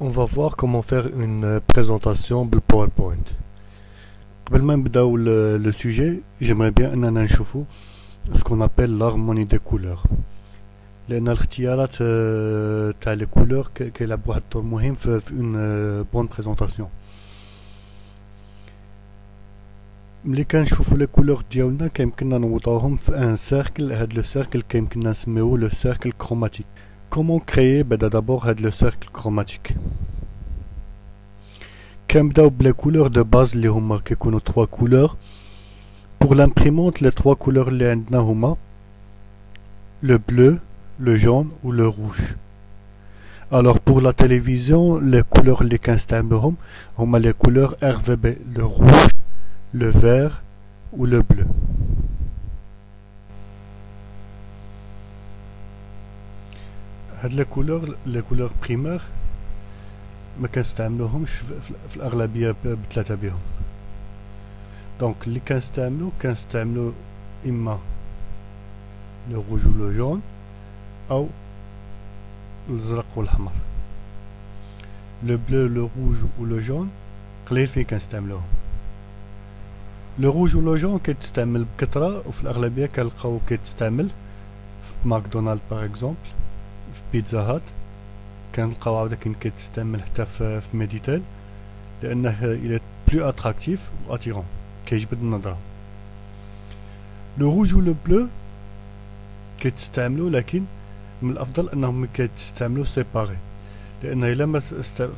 On va voir comment faire une présentation بالPowerPoint. قبل ما نبداو le sujet, j'aimerais bien اننا نشوفوا ce qu'on appelle l'harmonie des couleurs. لان الاختيارات تاع les couleurs كيلعب واحد الدور مهم في une bonne présentation. ملي كنشوفوا les couleurs ديالنا كيمكننا نوضعوهم في un cercle. هاد le cercle كيمكننا نسميوه le cercle chromatique. Comment créer d'abord le cercle chromatique. كنبداو les couleurs de base اللي هما كيكونوا 3 couleurs. Pour l'imprimante, les 3 couleurs اللي عندنا هما le bleu, le jaune ou le rouge. Alors pour la télévision, les couleurs اللي كنستعملوهم هما les couleurs RGB, le rouge, le vert ou le bleu. هاد les couleurs primaires ما كنستعملوهمش في الأغلبية بثلاثة بهم. دونك اللي كنستعملو إما le rouge ou le jaune أو الأزرق والأحمر. le bleu, le rouge ou le jaune قليل فين كنستعملوهم. le rouge ou le jaune كيتستعمل بكثرة وفي الأغلبية كنلقاو كيتستعمل في ماكدونالد باغ اكزومبل، في بيتزا هات، كنلقاو عاودا كيتستعمل حتى في ميديتيل لأنه il est plus attractif و attirant كيجبد النظرة. le rouge ou le bleu كيتستعملوا لكن من الأفضل أنهم كيتستعملوا سيباري، لأن إلا ما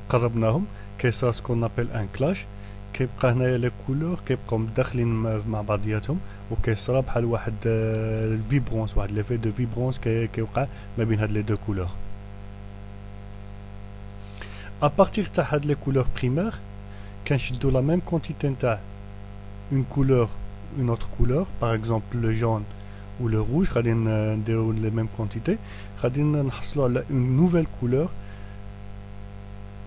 قربناهم كيصرا سكون نابيل ان كلاش، كيبقى هنايا لي كولور كيبقاو مداخلين مع بعضياتهم وكيصرا بحال واحد الفيبرونس، واحد ليفي دو فيبرونس كيوقع ما بين هاد لي دو كولور. ابارتيغ تاع هاد لي كولور بريمير كنشدو لا ميم كونتيتي نتاع اون كولور اون اوتر كولور، باغ اكزومبل لو جون ou le rouge غادي نديرو لي ميم كونتيتي، غادي نحصلو على اون نوفيل كولور.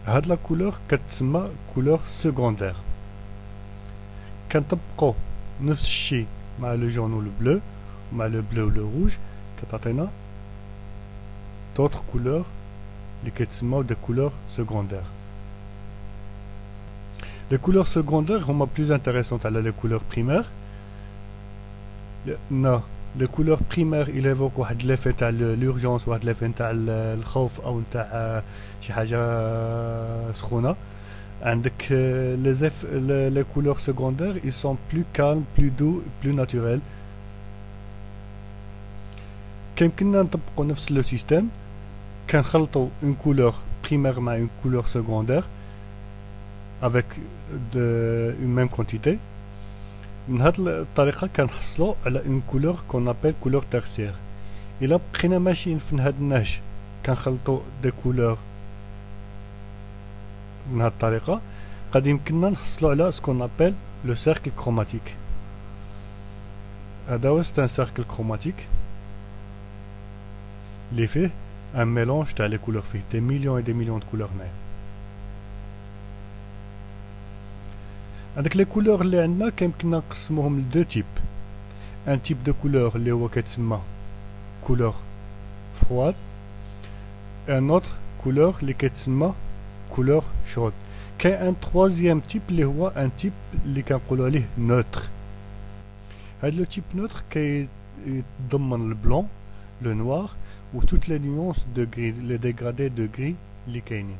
هاد لا كولور كتسمى كولور سكوندير. كنطبقو نفس الشيء مع لو جون و لو بلو ومع لو بلو و لو روج، كتعطينا دوطخ كولور اللي كيتسماو دي كولور سكوندير. لي كولور سكوندير هما بلوز انتريسونت على لي كولور بريمير، لأن لي كولور بريمير il évoque واحد ليفي تاع l'urgence، واحد ليفي تاع الخوف او تاع شي حاجه سخونه. عندك les couleurs secondaires ils sont plus calmes, plus doux, plus naturels. كيمكننا نطبقوا نفس لو سيستيم، كنخلطوا اون كولور بريمير مع اون كولور secondaire avec une même quantité. من هاد الطريقة كنحصلوا على اون كولور كون ابل كولور تيرسيير. الا بقينا ماشيين في هاد النهج كنخلطوا دي كولور من هاد الطريقة، قد يمكننا نحصلوا على سكون ابل لو سيركل كروماتيك. هذا هو ان سيركل كروماتيك اللي فيه ان ميلونج تاع لي كولور، فيه دي مليون دي مليون دو كولور. هنايا عندك لي كولور اللي عندنا كيمكننا نقسموهم لدو تيب. ان تيب دو كولور اللي هو كيتسمى كولور فرواد، ان اوتر كولور اللي كيتسمى كولور شود. كاين ان تروازيام تيب اللي هو ان تيب اللي كنقولوا عليه نوتر. هاد لو تيب نوتر كيتضمن البلون، لو نوار و توت لي نيونس دو غري، لي ديغرادي دو غري اللي كاينين.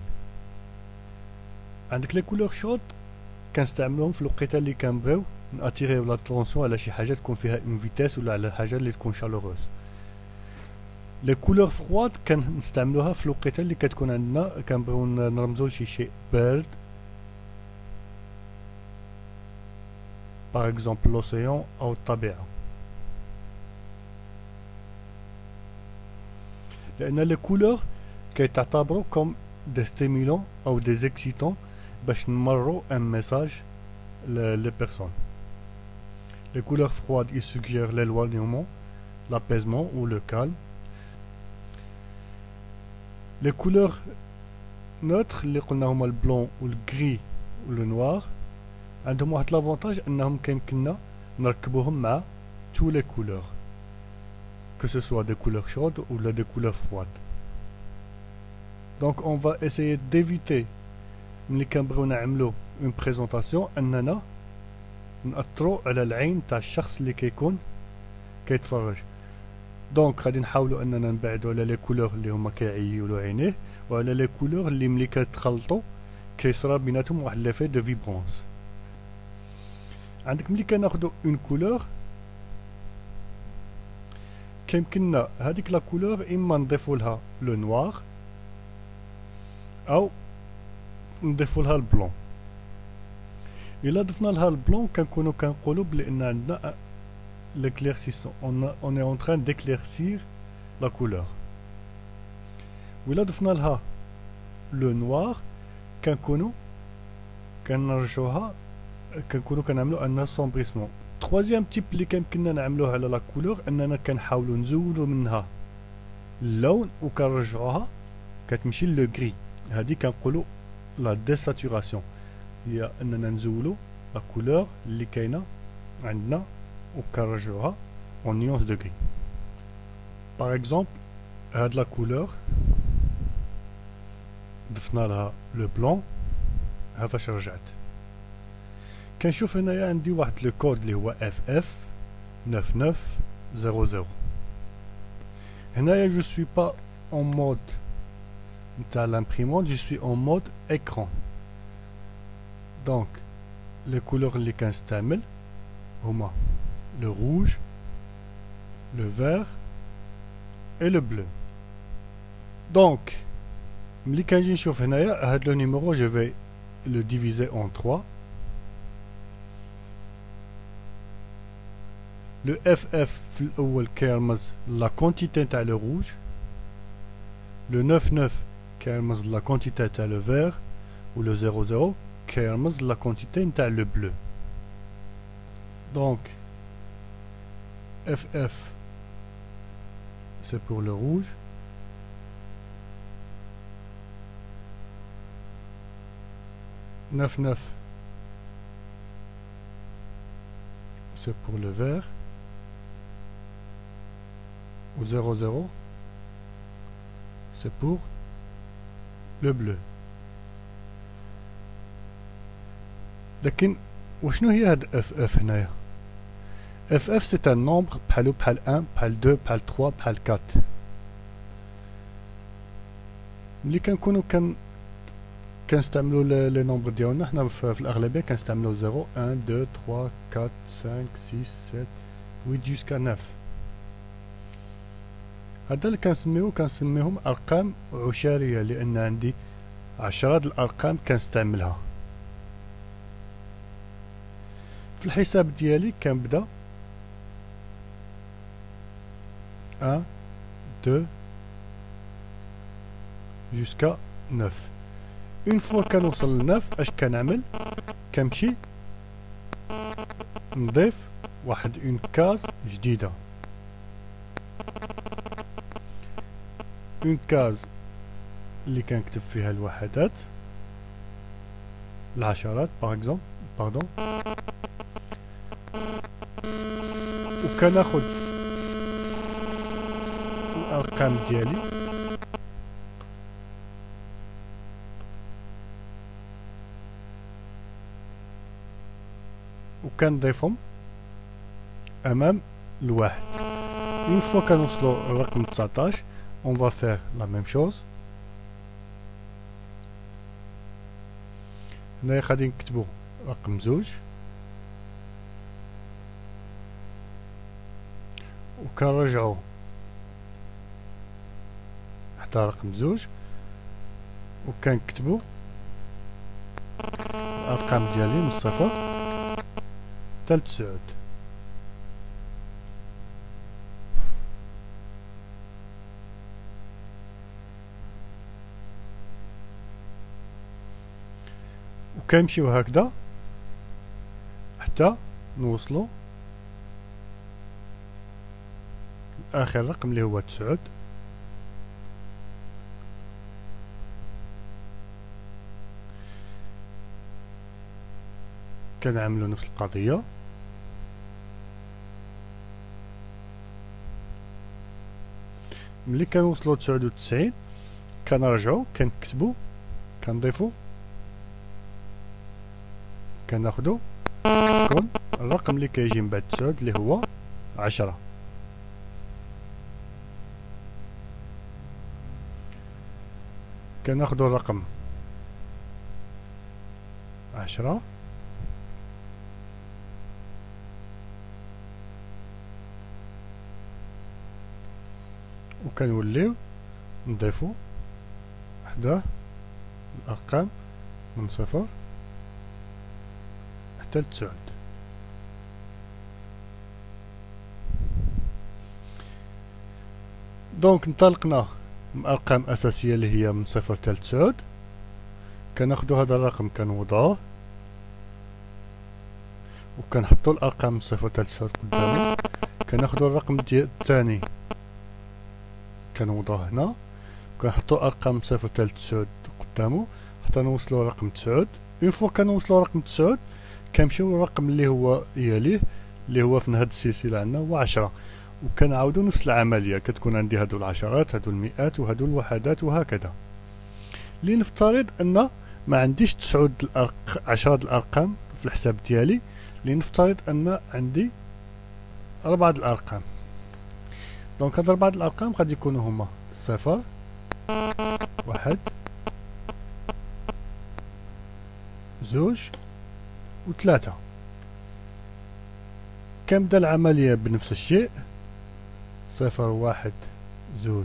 عندك لي كولور شود كنستعملوهم في الوقيته اللي كنبغيو ناتيريو لاتونسيون على شي حاجه تكون فيها اون فيتاس ولا على حاجه اللي تكون شالوروز. لي كولور فرواد كنستعملوها في الوقيته اللي كتكون عندنا كنبغيو نرمزو لشي شيء بارد، باغ اكزومبل لوسيون او الطبيعه. لان لي كولور كيتعتبروا كوم دي ستيمولون او دي زيكسيتون باش نمروا ان ميساج لي بيرسون. Les couleurs froides ils suggèrent l'éloignement, l'apaisement ou le calme. Les couleurs neutres اللي قلنا هما البلون و الغري و لو نوار عندهم واحد لافونتاج انهم كيمكننا نركبوهم مع tous les couleurs. que ce soit des couleurs chaudes ou des couleurs froides. Donc on va essayer d'éviter ملي كنبغيو نعملو اون بريزونطاسيون اننا نأثرو على العين تاع الشخص اللي كيكون كيتفرج. دونك غادي نحاولوا اننا نبعدوا على لي كولور اللي هما كيعيو له عينيه، وعلى لي كولور اللي ملي كتخلطوا كيصرى بيناتهم واحد ليفي دو فيبرونس. عندك ملي كناخدو اون كولور كيمكننا هذيك لا كولور اما نضيفوا لها لو نوار او نضيفوا لها البلون. الا ضفنا لها البلون كنكونوا كنقولوا بلي ان عندنا l'éclaircissant, on est en train d'éclaircir la couleur. وإلا ضفنا لها لو نوار كنرجعوها كنكونوا كنعملوا ان سومبريسمون. تروازيام تيب اللي كيمكننا نعملوه على لا كولور اننا كنحاولوا نزولوا منها اللون وكنرجعوها كتمشي لو غري. هذه كنقولوا لا ديساتوراسيون، هي اننا نزولوا لا كولور اللي كاينه عندنا وكنرجعوها اون نيونس دو غري. باغ اكزومبل هاد لا كولور ضفنا لها لو بلون، ها فاش رجعت. كنشوف هنايا عندي واحد لو كود اللي هو FF 9900. هنايا جو سوي با اون مود نتاع لامبريمونت، جو سوي اون مود écran. دونك لي كولور اللي كنستعمل هما le rouge, le vert et le bleu. Donc, ملي كنجي نشوف هنايا هاد لو نيميرو je vais le diviser en 3. Le FF في الأول كيرمز لا كونتيتي تاع لو روج، le 99 كيرمز لا كونتيتي تاع لو فير، و le 00 كيرمز لا كونتيتي تاع لو بلو. Donc FF c'est pour le rouge, neuf c'est pour le vert, ou 00 c'est pour le bleu. لكن وشنو هي هاد FF هنايا؟ FF c'est un nombre بحالو بحال 1 بحال 2 بحال 3 بحال 4. ملي كنكونو كنستعملوا لي نومبر ديالنا حنا في الاغلبيه كنستعملوا 0 1 2 3 4 5 6 7 8 جوسكا 9. هذا اللي كنسميهم ارقام عشاريه، لان عندي 10 د الارقام كنستعملها. في الحساب ديالي كنبدا 1 2 jusqu'à 9. اون فوا كنوصل ل 9 اش كنعمل؟ كنمشي نضيف واحد اون كاز جديده، اون كاز اللي كنكتب فيها الوحدات العشرات باردون، وكناخد الارقام ديالي وكنضيفهم امام الواحد. اون فوا كنوصلوا الرقم 19 on va faire la même chose. هنايا غادي نكتبوا رقم 2 وكنرجعوا حتى رقم 2 وكنكتبوا الارقام ديالي من 0 حتى ل 9. وكنمشيو هكذا حتى نوصلوا لاخر رقم اللي هو 9. كنعملوا نفس القضيه، ملي كنوصلوا 99 كنرجعو كنكتبو كنضيفو كناخدو كون الرقم اللي كيجي من بعد 9 اللي هو 10. كناخدو الرقم 10 وكنوليو نضيفو حداه الأرقام من 0 حتى ل9. دونك انطلقنا من أرقام أساسية اللي هي من 0 حتى ل9. كناخدو هذا الرقم كنوضعوه وكنحطو الأرقام من 0 حتى ل9 قدامه. كناخدو الرقم الثاني كنوضعوه هنا وكنحطو أرقام من 0 حتى ل9 قدامه حتى نوصلو رقم 9. اون فوا كنوصلو رقم 9 كنمشيو للرقم اللي هو يليه اللي هو في هاد السلسلة عندنا هو 10 وكنعاودو نفس العملية. كتكون عندي هادو العشرات هادو المئات وهادو الوحدات وهكذا. لنفترض ان ما عنديش 10 الارقام في الحساب ديالي. لنفترض ان عندي 4 الارقام. دونك هاد 4 الارقام غادي يكونوا هما 0 1 2 و3. كنبدا العملية بنفس الشيء 0 1 2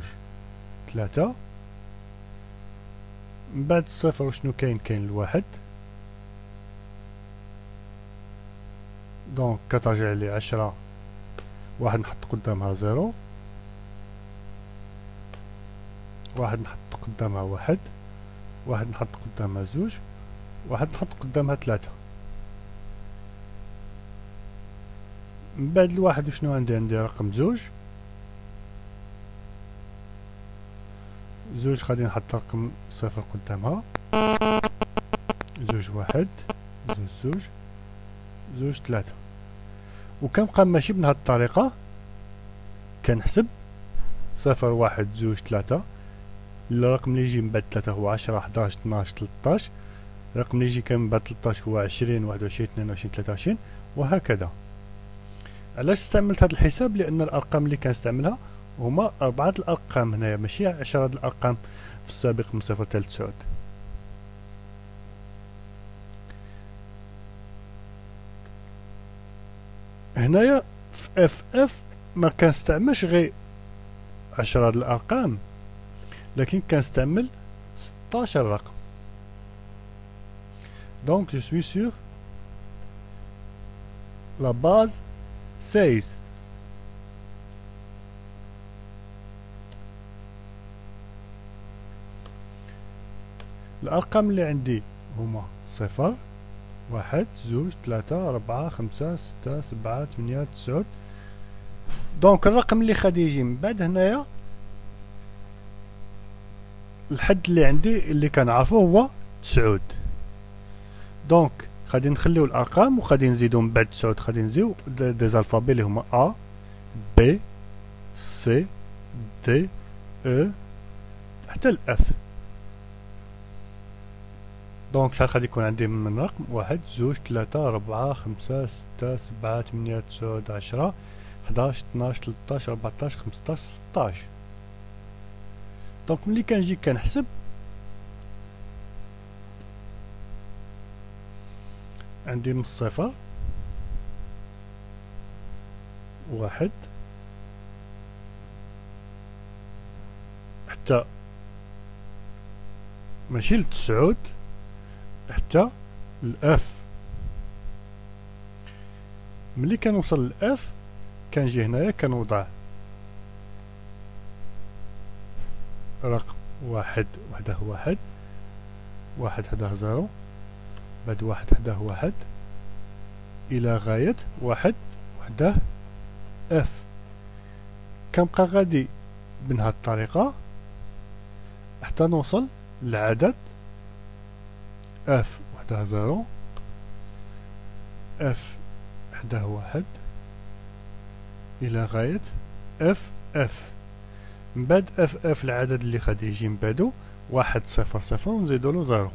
3. من بعد الصفر وشنو كاين الواحد. دونك كترجع لي 10 واحد نحط قدامها 0 واحد نحط قدامها 1 واحد نحط قدامها 2 واحد نحط قدامها 3. من بعد الواحد وشنو عندي رقم 2 غادي نحط رقم 0 قدامها 2 1 2 3 وكنبقى ماشي بهاد الطريقة. كنحسب 0 1 2 3. الرقم اللي يجي من بعد 3 هو 10 11 12 13. الرقم اللي يجي كان من بعد 13 هو 20 21 22 23 وهكذا. علاش استعملت هذا الحساب؟ لان الارقام اللي كنستعملها هما 4 الارقام هنايا ماشي 10 الارقام في السابق من 0 حتى ل 9. هنايا في اف ما كنستعملش غير 10 الارقام لكن كنستعمل 16 رقم. دونك جو سوي سور لا باز 16. الأرقام اللي عندي هما 0 1 2 3 4 5 6 7 8 9. دونك الرقم اللي غادي يجي من بعد هنايا الحد اللي عندي اللي كنعرفو هو 9. دونك غادي نخليو الارقام وغادي نزيدو من بعد 9 غادي نزيدو دي زالفابي اللي هما ا بي سي دي او حتى الاف. دونك شحال غادي يكون عندي من رقم 1 2 3 4 5 6 7 8 9 10 11 12 13 14 15 16. دونك ملي كنجي كنحسب عندي من 0 1 حتى ماشي ل 9 حتى الاف. ملي كنوصل للاف كنجي هنايا كنوضع رقم 1 وحده 1 1 حداه 0 بعد 1 حداه 1 الى غاية 1 وحده اف. كنبقى غادي بهاد الطريقة حتى نوصل للعدد اف وحده 0 اف حداه 1 الى غاية اف اف. من بعد اف اف العدد اللي غادي يجي من بعدو واحد صفر صفر ونزيدولو زيرو.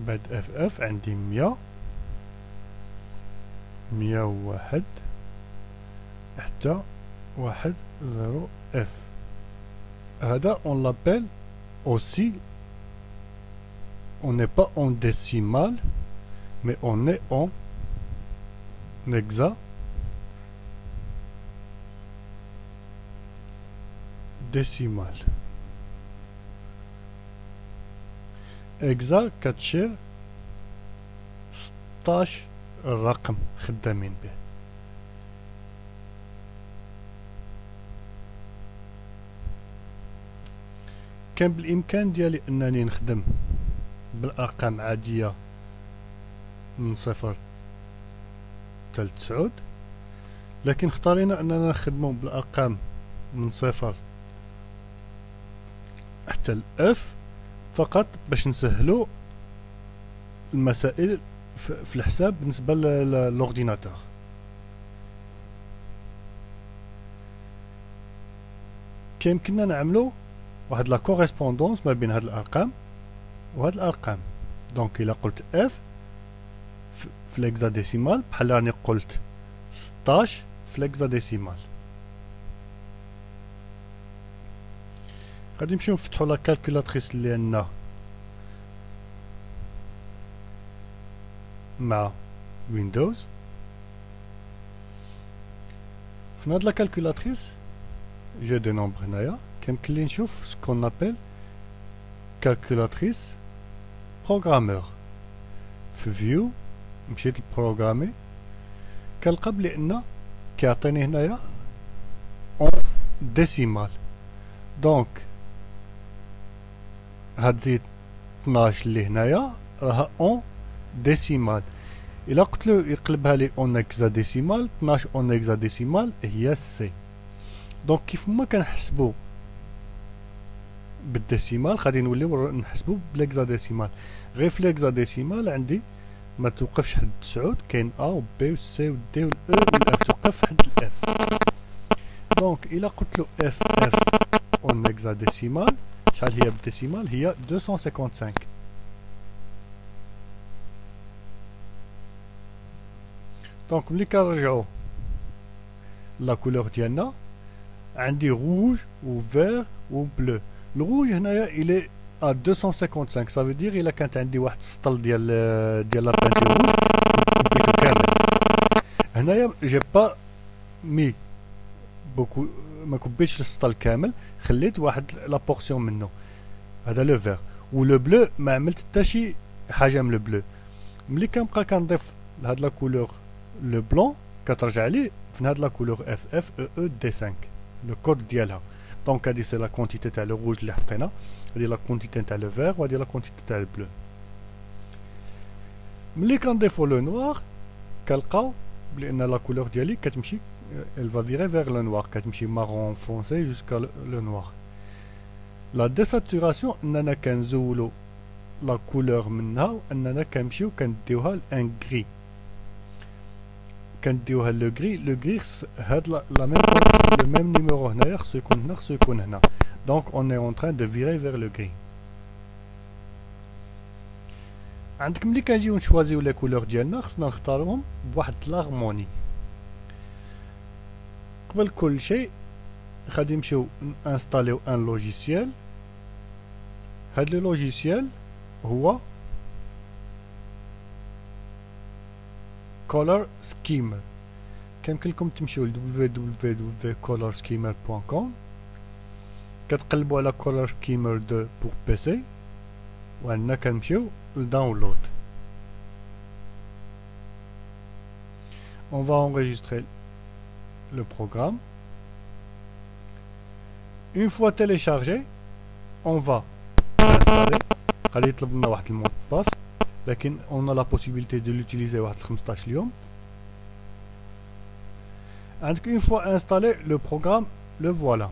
بعد اف اف عندي 100 101 حتى 1 0 اف. هذا on l'appelle aussi, on n'est pas en décimal mais on est en hexadécimal. hexa كتشير 16 رقم خدامين به. كان بالامكان ديالي انني نخدم بالارقام عاديه من 0 حتى ل 9، لكن اختارينا اننا نخدمو بالارقام من 0 حتى ل اف فقط باش نسهلو المسائل في الحساب بالنسبه للاورديناتور. كيمكننا نعملو واحد لا كوريسبوندونس ما بين هاد الارقام وهاد الارقام. دونك الا قلت اف في الهكزاديسيمال بحال راني قلت 16 في الهكزاديسيمال. غادي نمشيو نفتحو لا كالكولاتريس اللي عندنا مع ويندوز. في هاد لا كالكولاتريس جي دي نومبر هنايا كيمكن لي نشوف سكون ابل كالكولاتريس بروغرامور. في فيو مشيت لبروغرامي كنلقى بلي ان كيعطيني هنايا اون ديسيمال. دونك هادي 12 اللي هنايا راها اون ديسيمال. الا قلت له يقلبها لي اون هكزاديسيمال 12 اون هكزاديسيمال هي سي. دونك كيف ما كنحسبو بالديسيمال غادي نوليو نحسبو بالهكزاديسيمال. غير في الهكزاديسيمال عندي ما توقفش حد 9، كاين ا و بي و سي و دي و الاو والاف توقف حد الاف. دونك الا قلت له اف اف اون هكزاديسيمال شحال هي بالديسيمال؟ هي 255. دونك ملي كنرجعو لا كولور ديالنا عندي روج و فير و بلو. الروج هنايا الي ا 255 ça veut dire الا كانت عندي واحد السطل ديال لا بانتي روج كوبيتو كامل. هنايا جي با مي بوكو ما كبيتش السطل كامل، خليت واحد لا بورسيون منه. هذا لو فير. و لو بلو ما عملت حتى شي حاجه من لو بلو. ملي كنبقى كنضيف لهاد لا كولور لو بلون كترجع لي في هاد لا كولور اف اف او او دي 5 لو كود ديالها. دونك هادي سي لا كونتيتي تاع لو روج اللي حطينا، هادي لا كونتيتي تاع لو فير، وهادي لا كونتيتي تاع البلو. ملي كنضيفو لو نوار كنلقاو بلي ان لا كولور ديالي كتمشي elle va virer vers le noir كتمشي marron foncé jusqu'à le noir. لا ديساتوراسيون اننا كنزولو لا كولور منها واننا كنمشيو كنديوها لان غري. كنديوها لو غري. لو غري هاد لا ميم لو ميم نيميرو هنايا خصو يكون هنا خصو يكون هنا. دونك اون اي اون تران دو فيري فير لو غري. عندك ملي كنجيو نشوازيو لي كولور ديالنا خصنا نختاروهم بواحد لارموني. قبل كل شيء غادي نمشيو انستاليو ان لوجيسيال. هاد لو لوجيسيال هو color schemer. كيمكن لكم تمشيو ل www.colorschemer.com كتقلبوا على color schemer 2 pour PC وعندنا كنمشيو لداونلود. On va enregistrer le programme. Une fois téléchargé, on va l'installer. غادي يطلب لنا واحد المود باس، لكن on a la possibilité de l'utiliser واحد 15 يوم. عندك une fois installé le programme, le voilà.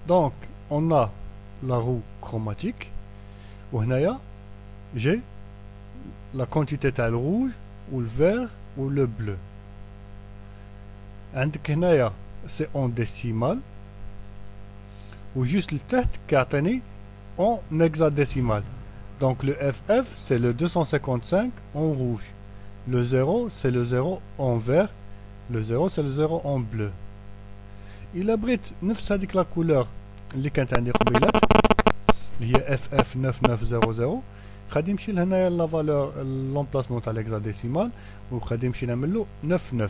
Donc on a la roue chromatique وهنايا j'ai la quantité تاع le rouge ou le vert ou le bleu. عندك هنايا c'est en décimal ou juste le tête كيعطيني en hexadécimal. Donc le FF c'est le 255 en rouge. Le 0 c'est le 0 en vert. Le 0 c'est le 0 en bleu. إلا بغيت نفس هذيك لا كولور اللي كانت عندي قبيلات اللي هي FF 9900 غادي نمشي لهنايا لا فالور لومبلاسمون تاع ليكزاديسيمال وغادي نمشي نعمل له 99.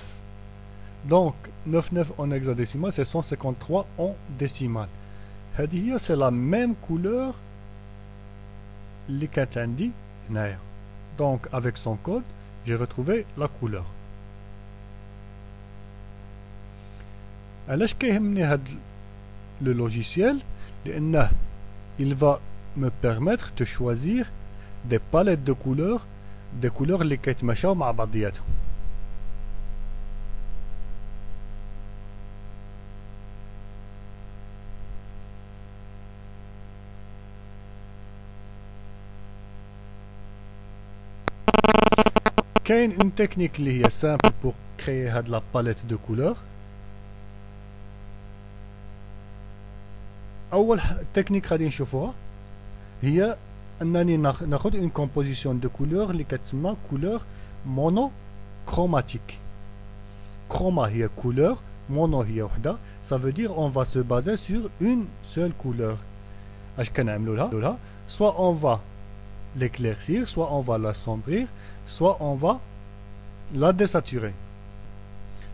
دونك 99 en hexadécimal c'est 153 en décimal. هذه هي c'est la même couleur اللي كانت عندي هنايا. Donc avec son code j'ai retrouvé la couleur. علاش كيهمني هاد le logiciel لأنه il va me permettre de choisir des palettes de couleurs, des couleurs اللي كيتماشاو مع بعضياتهم. كاين une technique اللي هي simple pour créer هاد la palette de couleurs. أول تكنيك غادي نشوفوها هي أنني ناخذ une composition de couleurs اللي كتسمى couleur monochromatique. Chroma هي couleur, mono هي وحدة. Ça veut dire on va se baser sur une seule couleur. اش كنعملوا لها soit on va l'éclaircir, soit on va l'assombrir, soit on va la désaturer.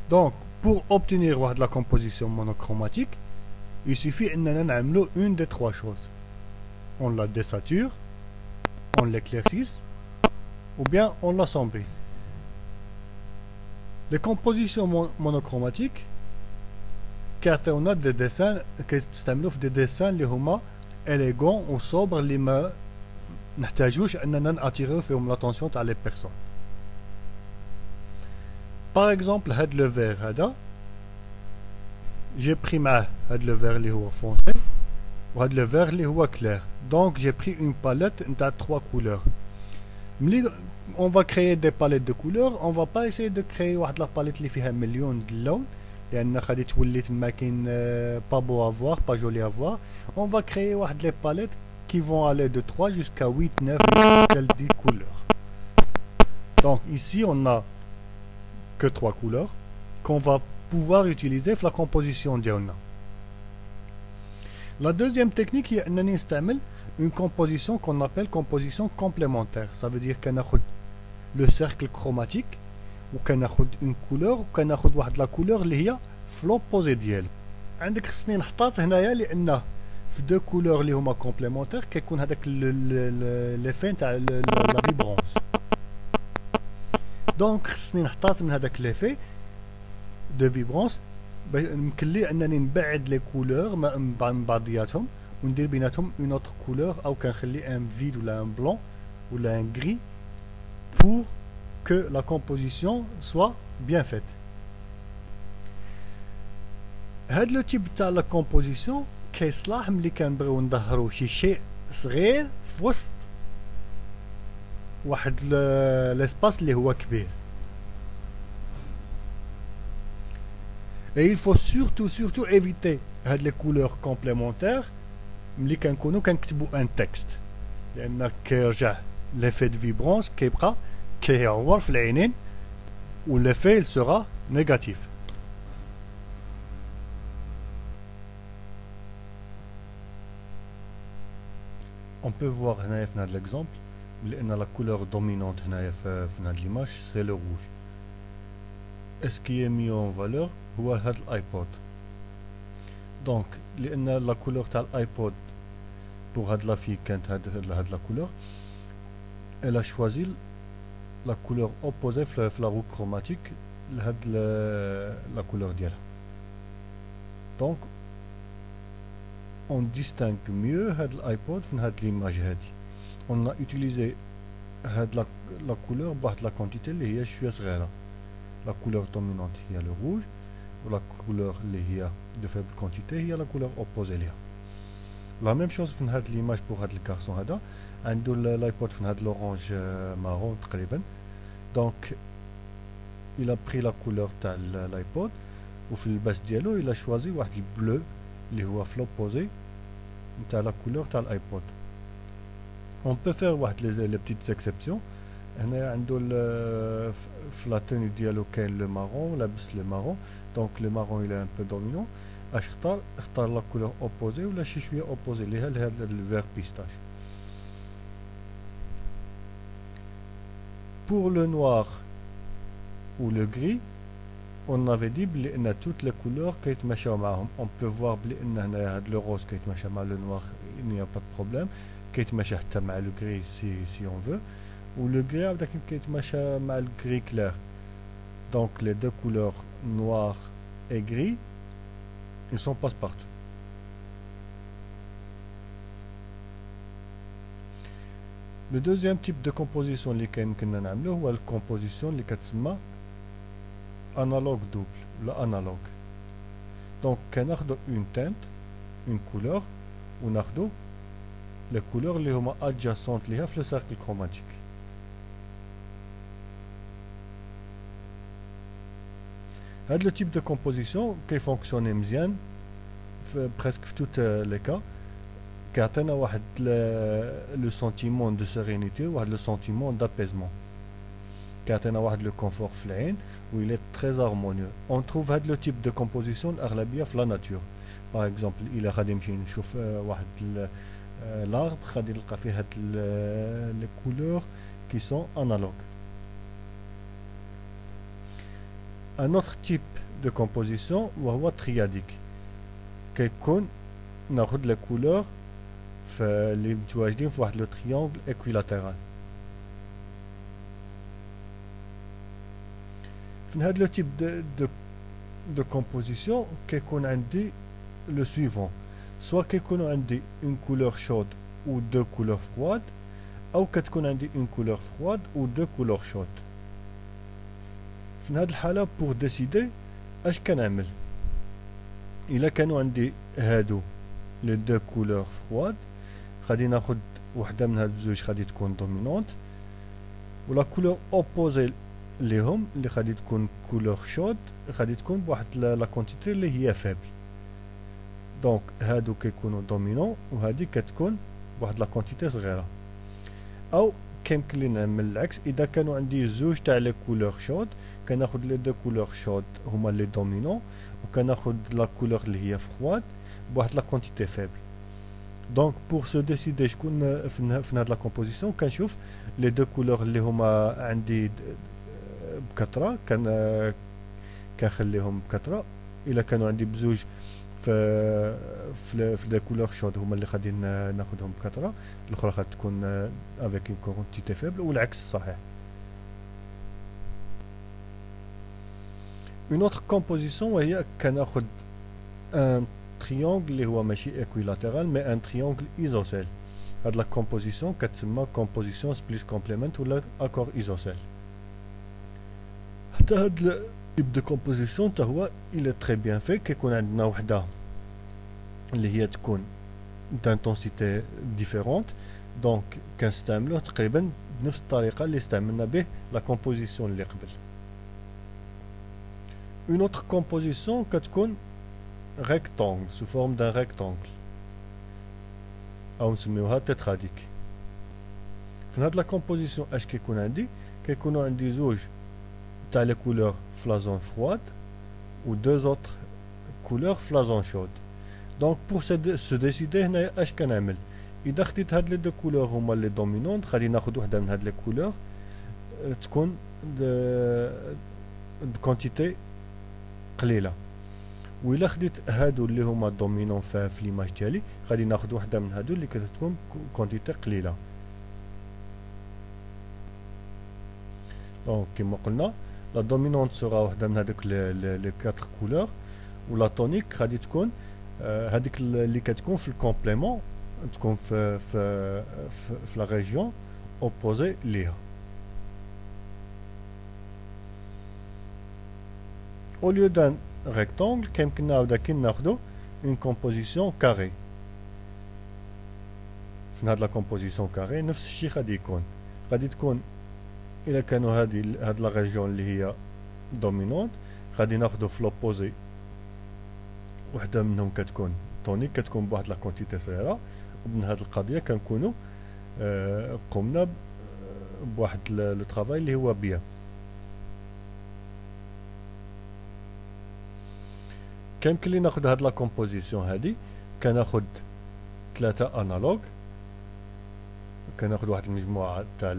Donc pour obtenir la composition monochromatique il suffit أننا نعملوا une des trois choses. On la désature, on l'éclaircisse ou bien on l'assombrit. Les compositions monochromatiques كيعطيونا des dessins كيستعملوا في des dessins اللي هما élégants ou sobres اللي ما نحتاجوش أننا ناتيريو فيهم l'attention تاع les personnes. Par exemple هاد le vert هذا j'ai pris معاه هاد le vert اللي هو foncé وهاد le vert اللي هو clair. Donc j'ai pris une palette نتاع 3 couleurs. ملي on va créer des palettes de couleurs, on va pas essayer de créer واحد la palette اللي فيها مليون د اللون لأن غادي تولي تما كاين pas beau à voir, pas joli à voir. On va créer واحد les palettes qui vont aller de 3 jusqu'à 8, 9, 10 couleurs. Donc ici on a que 3 couleurs qu'on va pouvoir utiliser في la composition ديالنا. La deuxième technique هي أنني نستعمل une composition qu'on appelle composition complémentaire. Ça veut dire كناخد le cercle chromatique وكناخد une couleur وكناخد واحد la couleur اللي هي في l'opposé ديالو. عندك خصني نحتاط هنايا لأن في دو كولور اللي هما كومبليمونتير كيكون هذاك ليفي تاع لا فيبرونس. دونك خصني نحتاط من هذاك ليفي دو فيبرونس باش يمكن لي انني نبعد لي كولور من بعضياتهم وندير بيناتهم اون اوتر كولور او كنخلي ان فيد ولا ان بلون ولا ان غري pour que la composition soit bien faite. هاد لو تيب تاع لا كومبوزيسيون كيصلاح ملي كنبغيو نظهروا شي شيء صغير في وسط واحد لاسباس اللي هو كبير. Et il faut surtout éviter هاد les couleurs complémentaires ملي كنكونوا كنكتبوا ان تكست لان كيرجع l'effet de vibrance كيبقى كيعور في العينين و l'effet il sera négatif. On peut voir هنايا في هذا l'exemple لأن la couleur dominante هنايا في هذه l'image c'est le rouge. Et ce qui est mis en valeur هو هذا الايبود. Donc لأن la couleur تاع الايبود pour هاد la fille كانت هاد la couleur elle a choisi la couleur opposée في la roue chromatique لهاد la couleur ديالها. Donc on distingue mieux هاد الايبود من هاد l'image هادي. On a utilisé هاد la couleur بواحد la quantité اللي هي شوية صغيرة. La couleur dominante هي le rouge و la couleur اللي هي de faible quantité هي la couleur opposée ليها. لا ميم شوز في هاد ليماج بوغ هاد الكارسون هذا عنده الايبود في هاد لورانج مارون تقريبا. دونك il a pris la couleur تاع الايبود وفي الباس ديالو il a choisi واحد البلو اللي هو في لوبوزي نتاع لا كولور تاع الايبود. on peut faire واحد لي بتيت اكسبسيون. هنا عنده في لا توني ديالو كاين لو مارون لابس لو مارون دونك لو مارون il est un peu dominant. اش اختار لا كولور اوبوزي ولا شي شويه اوبوزي ليها لهذا الفير بيستاش. pour le noir ou le gris on avait dit بلي ان toutes les couleurs كيتماشاو معاهم. on peut voir بلي ان هنايا هاد لو روز كيتماشى مع لو نوار il n'y a pas de problème. كيتماشى حتى مع لو gris si on veut. و لو gris عاود كيتماشى مع الغري كلير. donc les deux couleurs noir et gris ils sont passe-partout. Le deuxième type de composition اللي كنا نعملوه هو الكومبوزيسيون اللي كتسمى analogue double ولا analogue. donc كناخدو une teinte une couleur وناخدو les couleurs اللي هما adjacentes ليها في le cercle chromatique. هاد لو تيب دو كومبوزيسيون كيفونكسيوني مزيان في بريسك في توت لي كا. كيعطينا واحد لو سونتيمون دو سيرينيتي واحد لو سونتيمون دابيزمون. كيعطينا واحد لو كونفور في العين و il est très harmonieux. on trouve هاد لو تيب دو كومبوزيسيون الاغلبيه في لا ناتور. باغ اكزومبل الا غادي نمشي نشوف واحد لارب غادي نلقى فيه هاد لي كولور كي سون انالوغ. un autre type de composition وهو triadique. كيكون ناخد لي كولور اللي متواجدين في واحد لو تريونغل اكويلاتيرال. في هاد لو تيب دو كومبوزيسيون كيكون عندي لو سويفون. سوا كيكونوا عندي اون كولور شود و دو كولور فرواد او كتكون عندي اون كولور فرواد و دو كولور شود. في هاد الحالة بوغ ديسيدي اش كنعمل الا كانوا عندي هادو لي دو كولور فرواد غادي ناخد وحده من هاد الزوج غادي تكون دومينونت ولا كولور اوبوزي ليهم اللي غادي تكون كولور شود غادي تكون بواحد لا كونتيتي اللي هي فابل. دونك هادو كيكونوا دومينون وهادي كتكون بواحد لا كونتيتي صغيره. او كيمكن لي نعمل العكس اذا كانوا عندي زوج تاع لي كولور شود كناخد لي دو كولور شود هما لي دومينون وكناخد لا كولور اللي هي فرواد بواحد لا كونتيتي فابل. دونك بور سو ديسيدي شكون في هاد لا كومبوزيسيون كنشوف لي دو كولور اللي هما عندي بكثره كنخليهم بكثره. الا كانوا عندي بزوج في لي كولور شود هما اللي غادي ناخذهم بكثره الاخرى غادي تكون افيك اون كونتيتي فيبل والعكس صحيح. اون اوتر كومبوزيسيون وهي كناخذ ان تريونغل اللي هو ماشي اكويلاتيرال مي ان تريونغل ايزوسيل. هاد لا كومبوزيسيون كتسمى كومبوزيسيون سبليس كومبليمنت ولا اكور ايزوسيل. حتى هاد type de composition تا هو il est très bien fait. كيكون عندنا وحده اللي هي تكون d'intensité différente دونك كنستعملوه تقريبا بنفس الطريقه اللي استعملنا به لا كومبوزيسيون اللي قبل. une autre composition كتكون rectangle sous forme d'un rectangle او نسميوها تتراديك. في هاد لا كومبوزيسيون اش كيكون عندي كيكونوا عندي زوج تاع لي كولور في لا زون فرواد و دو زوتر كولور في لا زون شود. دونك بور سو ديسيدي هنايا اش كنعمل اذا خديت هاد لي دو كولور هما لي دومينونت غادي ناخد وحده من هاد لي كولور تكون كونتيتي قليله و الا خديت هادو اللي هما دومينون في ليماج ديالي غادي ناخد وحده من هادو اللي كتكون كونتيتي قليله. دونك كيما قلنا لا دومينونت سورا وحده من هذوك لي 4 كولور ولا تونيك غادي تكون هذيك اللي كتكون في الكومبليمون تكون في لا ريجيون اوبوزي ليها. او ليو دان ريكتانغل كيمكن عاودا كي ناخدو اون كومبوزيسيون كاري. في هاد لا كومبوزيسيون كاري نفس الشيء غادي تكون الا كانوا هاد لا ريجيون اللي هي دومينونت غادي ناخدو في لوبوزي وحده منهم كتكون تونيك كتكون بواحد لا كونتيتي صغيره ومن هاد القضيه كنكونوا قمنا بواحد لو طرافاي اللي هو بيان كيمكن لي ناخد هاد لا كومبوزيسيون هادي كناخد 3 انالوج كناخد واحد المجموعه تاع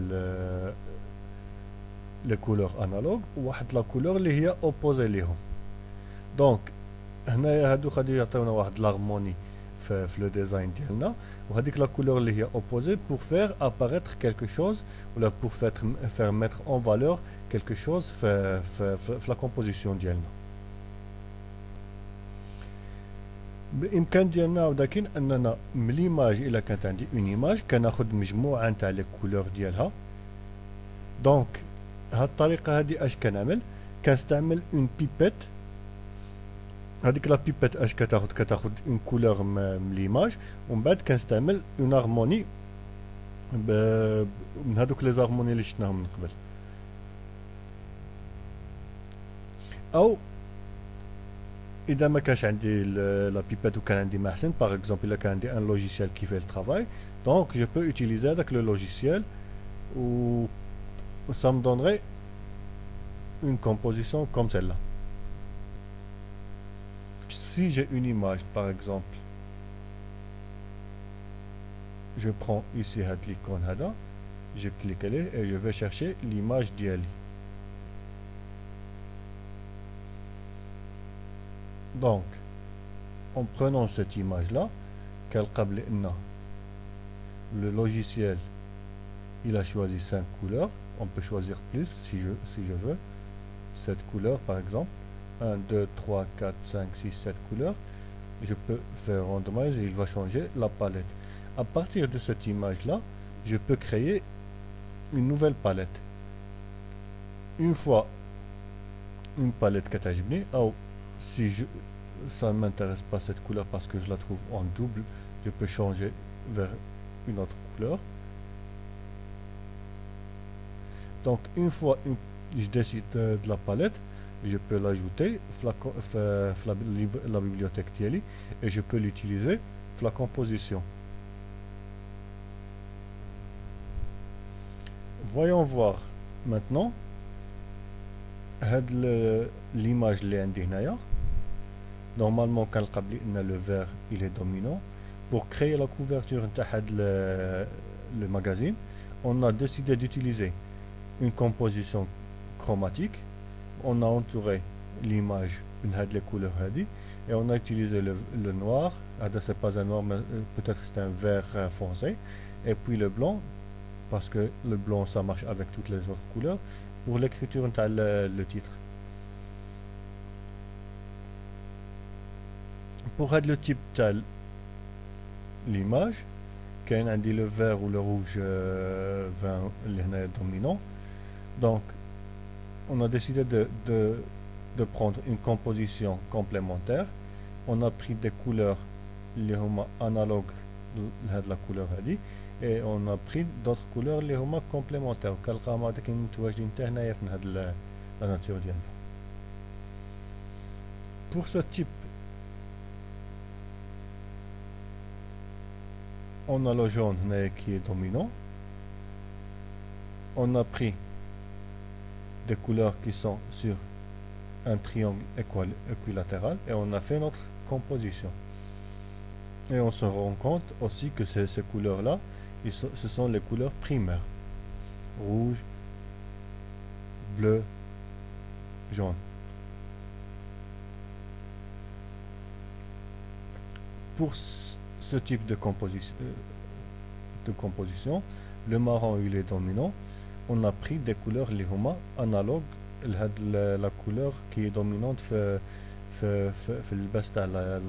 لي كولور انالوج وواحد لا كولور اللي هي اوبوزي ليهم دونك هنايا هادو غادي يعطيونا واحد لارموني في لو ديزاين ديالنا وهذيك لا كولور اللي هي اوبوزي pour faire apparaître quelque chose ولا pour faire mettre en valeur quelque chose في la composition ديالنا بالامكان ديالنا ولكن اننا من ليماج الا كانت عندي اون ايماج كناخذ مجموعه نتاع لي كولور ديالها دونك هاد الطريقه هادي اش كنعمل كنستعمل اون بيبيت هذيك لا بيبيت اش كتاخذ اون كولور من ليماج ومن بعد كنستعمل اون هارموني من هذوك لي زارموني اللي شفناهم من قبل او اذا ما كانش عندي لا بيبيت وكان عندي ما احسن باغ اكزومبل الا كان عندي ان لوجيسيال كي في الترافاي دونك جو بو utiliser هذاك لو لوجيسيال و ça me donnerait une composition comme celle-là. Si j'ai une image par exemple, je prends ici l'icône hada, je clique là et je vais chercher l'image d'Ali. Donc en prenant cette image là le logiciel il a choisi 5 couleurs, on peut choisir plus si je veux 7 couleurs par exemple 1, 2, 3, 4, 5, 6, 7 couleurs je peux faire randomize et il va changer la palette à partir de cette image là je peux créer une nouvelle palette une fois une palette كتعجبني ou si ça ne m'intéresse pas cette couleur parce que je la trouve en double je peux changer vers une autre couleur donc une fois je décide de la palette je peux l'ajouter la bibliothèque ديالي et je peux l'utiliser dans la composition. Voyons voir maintenant l'image اللي عندي هنايا normalement كنلقى بلي ان le vert il est dominant pour créer la couverture نتاع le magazine on a décidé d'utiliser une composition chromatique on a entouré l'image de les couleurs et on a utilisé le noir c'est pas un noir mais peut-être c'est un vert foncé et puis le blanc parce que le blanc ça marche avec toutes les autres couleurs pour l'écriture de le titre pour le type de l'image quand on dit le vert ou le rouge vin dominant donc on a décidé de prendre une composition complémentaire on a pris des couleurs les analogues de la couleur et on a pris d'autres couleurs les complémentaires la nature ديالنا pour ce type on a le jaune qui est dominant on a pris des couleurs qui sont sur un triangle équilatéral et on a fait notre composition et on se rend compte aussi que ces couleurs là ce sont les couleurs primaires rouge bleu jaune pour ce type de composition le marron il est dominant on a pris des couleurs les analogues la couleur qui est dominante في الباس تاع